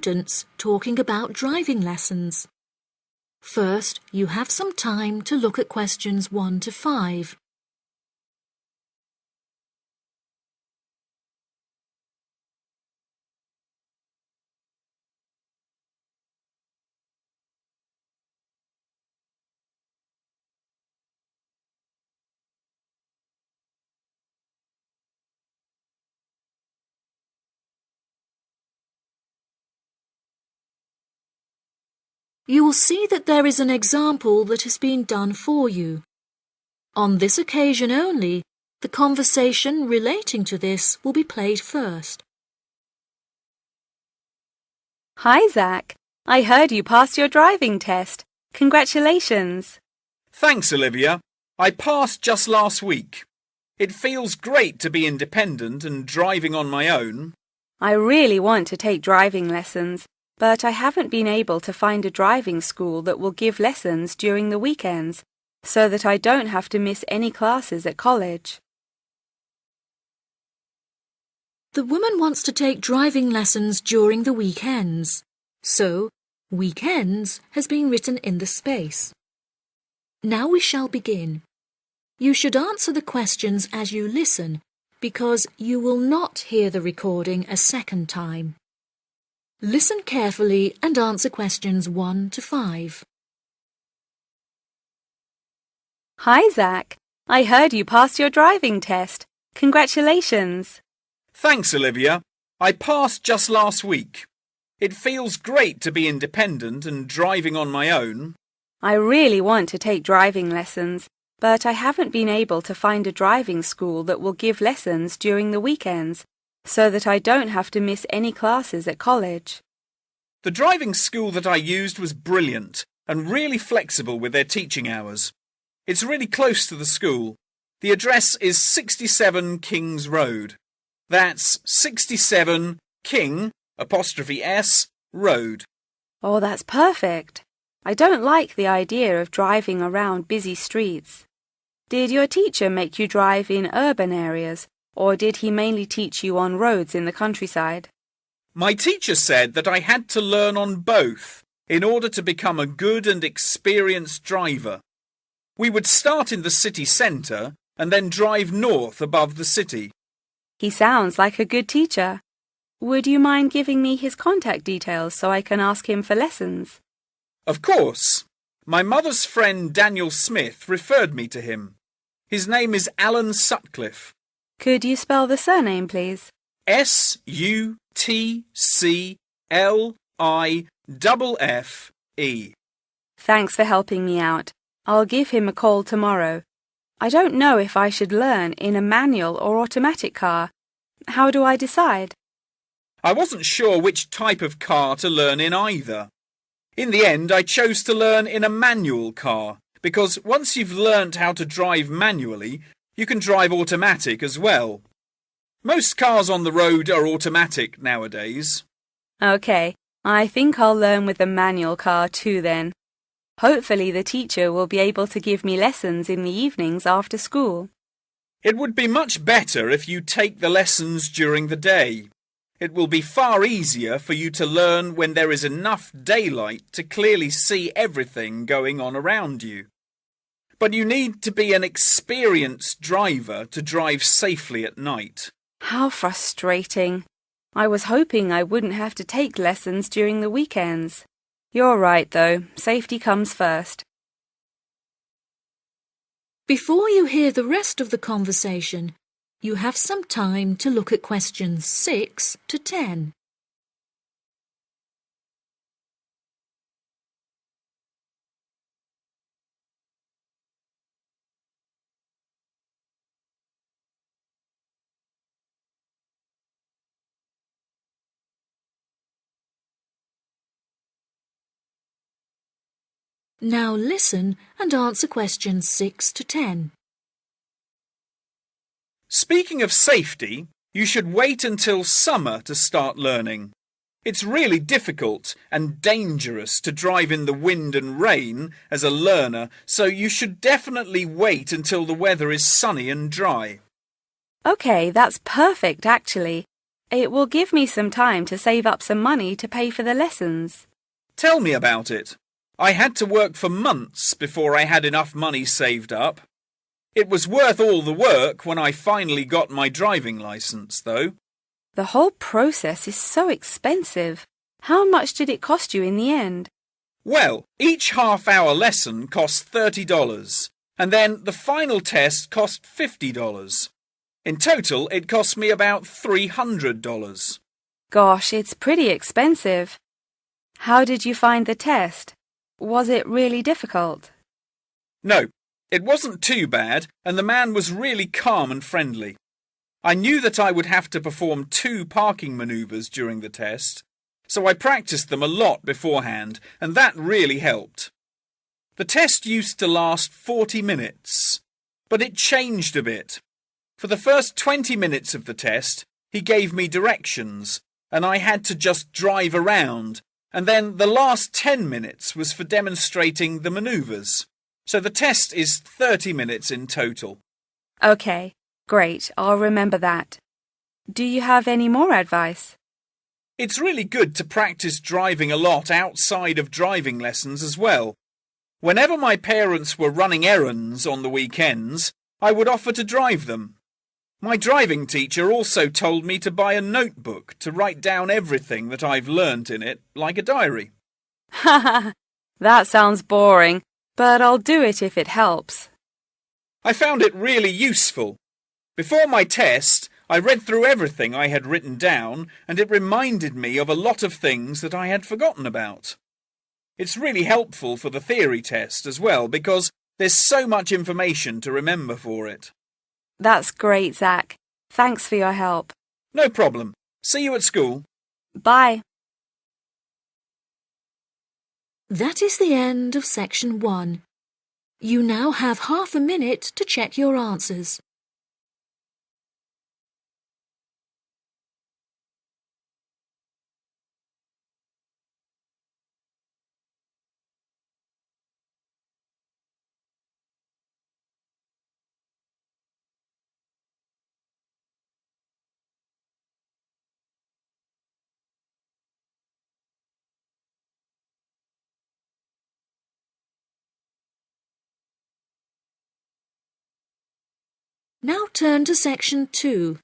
students talking about driving lessons. First, you have some time to look at questions 1 to 5. You will see that there is an example that has been done for you. On this occasion only, the conversation relating to this will be played first. Hi, Zach. I heard you passed your driving test. Congratulations. Thanks, Olivia. I passed just last week. It feels great to be independent and driving on my own. I really want to take driving lessons, but I haven't been able to find a driving school that will give lessons during the weekends, so that I don't have to miss any classes at college. The woman wants to take driving lessons during the weekends, so weekends has been written in the space. Now we shall begin. You should answer the questions as you listen, because you will not hear the recording a second time. Listen carefully and answer questions 1 to 5. Hi, Zach. I heard you passed your driving test. Congratulations. Thanks, Olivia. I passed just last week. It feels great to be independent and driving on my own. I really want to take driving lessons, but I haven't been able to find a driving school that will give lessons during the weekends, so that I don't have to miss any classes at college. The driving school that I used was brilliant and really flexible with their teaching hours. It's really close to the school. The address is 67 Kings Road. That's 67 King '(S) Road. Oh, that's perfect. I don't like the idea of driving around busy streets. Did your teacher make you drive in urban areas, or did he mainly teach you on roads in the countryside? My teacher said that I had to learn on both in order to become a good and experienced driver. We would start in the city centre and then drive north above the city. He sounds like a good teacher. Would you mind giving me his contact details so I can ask him for lessons? Of course. My mother's friend Daniel Smith referred me to him. His name is Alan Sutcliffe. Could you spell the surname, please? Sutcliffe. Thanks for helping me out. I'll give him a call tomorrow. I don't know if I should learn in a manual or automatic car. How do I decide? I wasn't sure which type of car to learn in either. In the end, I chose to learn in a manual car, because once you've learnt how to drive manually, you can drive automatic as well. Most cars on the road are automatic nowadays. OK, I think I'll learn with a manual car too then. Hopefully the teacher will be able to give me lessons in the evenings after school. It would be much better if you take the lessons during the day. It will be far easier for you to learn when there is enough daylight to clearly see everything going on around you. But you need to be an experienced driver to drive safely at night. How frustrating. I was hoping I wouldn't have to take lessons during the weekends. You're right, though. Safety comes first. Before you hear the rest of the conversation, you have some time to look at questions 6 to 10. Now listen and answer questions 6 to 10. Speaking of safety, you should wait until summer to start learning. It's really difficult and dangerous to drive in the wind and rain as a learner, so you should definitely wait until the weather is sunny and dry. OK, that's perfect actually. It will give me some time to save up some money to pay for the lessons. Tell me about it. I had to work for months before I had enough money saved up. It was worth all the work when I finally got my driving licence, though. The whole process is so expensive. How much did it cost you in the end? Well, each half-hour lesson cost $30, and then the final test cost $50. In total, it cost me about $300. Gosh, it's pretty expensive. How did you find the test? Was it really difficult? No, it wasn't too bad, and the man was really calm and friendly. I knew that I would have to perform 2 parking manoeuvres during the test, so I practiced them a lot beforehand, and that really helped. The test used to last 40 minutes, but it changed a bit. For the first 20 minutes of the test, he gave me directions, and I had to just drive around, and then the last 10 minutes was for demonstrating the manoeuvres. So the test is 30 minutes in total. Okay, great. I'll remember that. Do you have any more advice? It's really good to practice driving a lot outside of driving lessons as well. Whenever my parents were running errands on the weekends, I would offer to drive them. My driving teacher also told me to buy a notebook to write down everything that I've learnt in it, like a diary. Haha, that sounds boring, but I'll do it if it helps. I found it really useful. Before my test, I read through everything I had written down, and it reminded me of a lot of things that I had forgotten about. It's really helpful for the theory test as well, because there's so much information to remember for it. That's great, Zach. Thanks for your help. No problem. See you at school. Bye. That is the end of section 1. You now have half a minute to check your answers. Now turn to section 2.